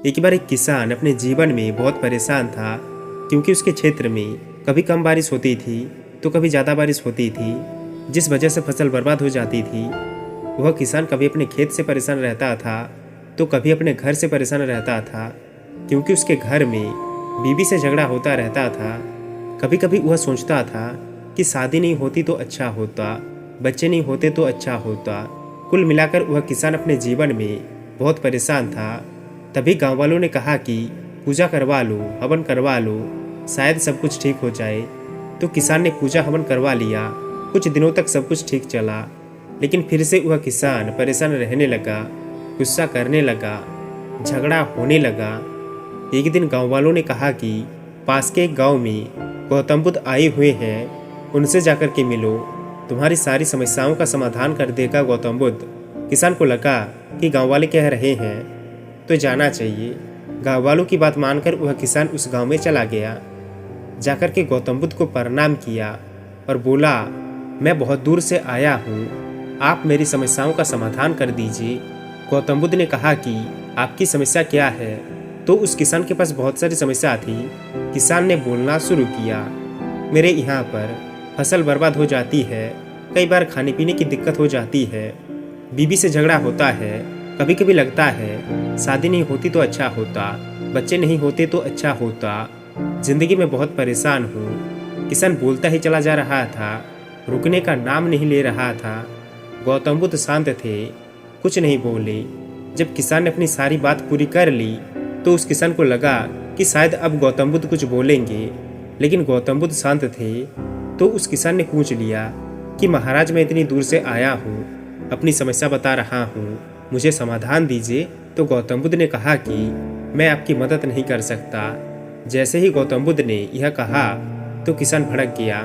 एक बार एक किसान अपने जीवन में बहुत परेशान था, क्योंकि उसके क्षेत्र में कभी कम बारिश होती थी तो कभी ज़्यादा बारिश होती थी, जिस वजह से फसल बर्बाद हो जाती थी। वह किसान कभी अपने खेत से परेशान रहता था तो कभी अपने घर से परेशान रहता था, क्योंकि उसके घर में बीवी से झगड़ा होता रहता था। कभी कभी वह सोचता था कि शादी नहीं होती तो अच्छा होता, बच्चे नहीं होते तो अच्छा होता। कुल मिलाकर वह किसान अपने जीवन में बहुत परेशान था। तभी गांव वालों ने कहा कि पूजा करवा लो, हवन करवा लो, शायद सब कुछ ठीक हो जाए। तो किसान ने पूजा हवन करवा लिया। कुछ दिनों तक सब कुछ ठीक चला, लेकिन फिर से वह किसान परेशान रहने लगा, गुस्सा करने लगा, झगड़ा होने लगा। एक दिन गांव वालों ने कहा कि पास के एक गांव में गौतम बुद्ध आए हुए हैं, उनसे जाकर के मिलो, तुम्हारी सारी समस्याओं का समाधान कर देगा गौतम बुद्ध। किसान को लगा कि गांव वाले कह रहे हैं तो जाना चाहिए। गांव वालों की बात मानकर वह किसान उस गांव में चला गया। जाकर के गौतम बुद्ध को प्रणाम किया और बोला, मैं बहुत दूर से आया हूँ, आप मेरी समस्याओं का समाधान कर दीजिए। गौतम बुद्ध ने कहा कि आपकी समस्या क्या है? तो उस किसान के पास बहुत सारी समस्या थी। किसान ने बोलना शुरू किया, मेरे यहाँ पर फसल बर्बाद हो जाती है, कई बार खाने पीने की दिक्कत हो जाती है, बीवी से झगड़ा होता है, कभी कभी लगता है शादी नहीं होती तो अच्छा होता, बच्चे नहीं होते तो अच्छा होता, जिंदगी में बहुत परेशान हूँ। किसान बोलता ही चला जा रहा था, रुकने का नाम नहीं ले रहा था। गौतम बुद्ध शांत थे, कुछ नहीं बोले। जब किसान ने अपनी सारी बात पूरी कर ली तो उस किसान को लगा कि शायद अब गौतम बुद्ध कुछ बोलेंगे, लेकिन गौतम बुद्ध शांत थे। तो उस किसान ने पूछ लिया कि महाराज, मैं इतनी दूर से आया हूँ, अपनी समस्या बता रहा हूँ, मुझे समाधान दीजिए। तो गौतम बुद्ध ने कहा कि मैं आपकी मदद नहीं कर सकता। जैसे ही गौतम बुद्ध ने यह कहा तो किसान भड़क गया,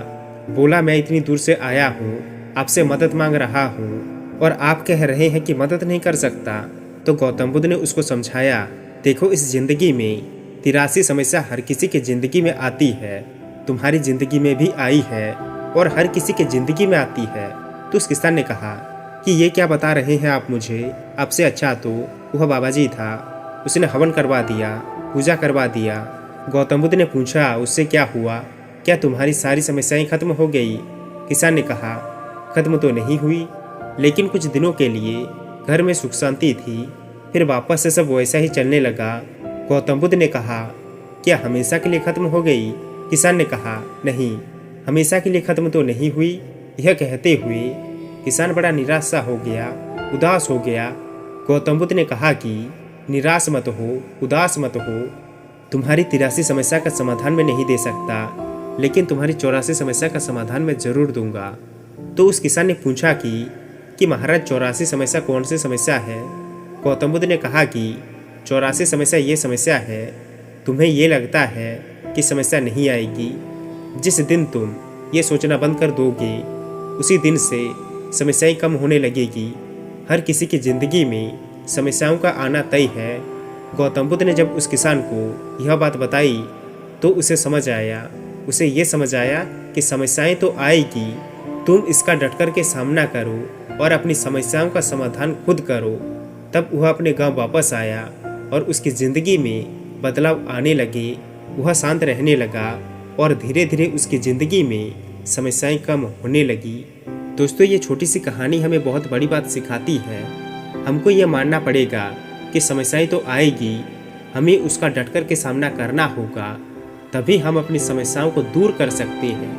बोला, मैं इतनी दूर से आया हूँ, आपसे मदद मांग रहा हूँ और आप कह रहे हैं कि मदद नहीं कर सकता। तो गौतम बुद्ध ने उसको समझाया, देखो, इस जिंदगी में 83 समस्या हर किसी की जिंदगी में आती है, तुम्हारी जिंदगी में भी आई है और हर किसी के जिंदगी में आती है। तो उस किसान ने कहा कि ये क्या बता रहे हैं आप मुझे, आपसे अच्छा तो वह बाबा जी था, उसने हवन करवा दिया, पूजा करवा दिया। गौतम बुद्ध ने पूछा, उससे क्या हुआ? क्या तुम्हारी सारी समस्याएं खत्म हो गई? किसान ने कहा, खत्म तो नहीं हुई, लेकिन कुछ दिनों के लिए घर में सुख शांति थी, फिर वापस से सब वैसा ही चलने लगा। गौतम बुद्ध ने कहा, क्या हमेशा के लिए खत्म हो गई? किसान ने कहा, नहीं, हमेशा के लिए खत्म तो नहीं हुई। यह कहते हुए किसान बड़ा निराश सा हो गया, उदास हो गया। गौतम बुद्ध ने कहा कि निराश मत हो, उदास मत हो, तुम्हारी 83 समस्या का समाधान मैं नहीं दे सकता, लेकिन तुम्हारी 84 समस्या का समाधान मैं जरूर दूंगा। तो उस किसान ने पूछा कि महाराज, 84 समस्या कौन सी समस्या है? गौतम बुद्ध ने कहा कि 84 समस्या ये समस्या है, तुम्हें ये लगता है कि समस्या नहीं आएगी। जिस दिन तुम ये सोचना बंद कर दोगे, उसी दिन से समस्याएं कम होने लगेगी। हर किसी की ज़िंदगी में समस्याओं का आना तय है। गौतम बुद्ध ने जब उस किसान को यह बात बताई तो उसे समझ आया, उसे ये समझ आया कि समस्याएं तो आएगी, तुम इसका डट कर के सामना करो और अपनी समस्याओं का समाधान खुद करो। तब वह अपने गांव वापस आया और उसकी ज़िंदगी में बदलाव आने लगे। वह शांत रहने लगा और धीरे धीरे उसकी ज़िंदगी में समस्याएं कम होने लगी। दोस्तों, ये छोटी सी कहानी हमें बहुत बड़ी बात सिखाती है। हमको ये मानना पड़ेगा कि समस्याएं तो आएगी, हमें उसका डट कर के सामना करना होगा, तभी हम अपनी समस्याओं को दूर कर सकते हैं।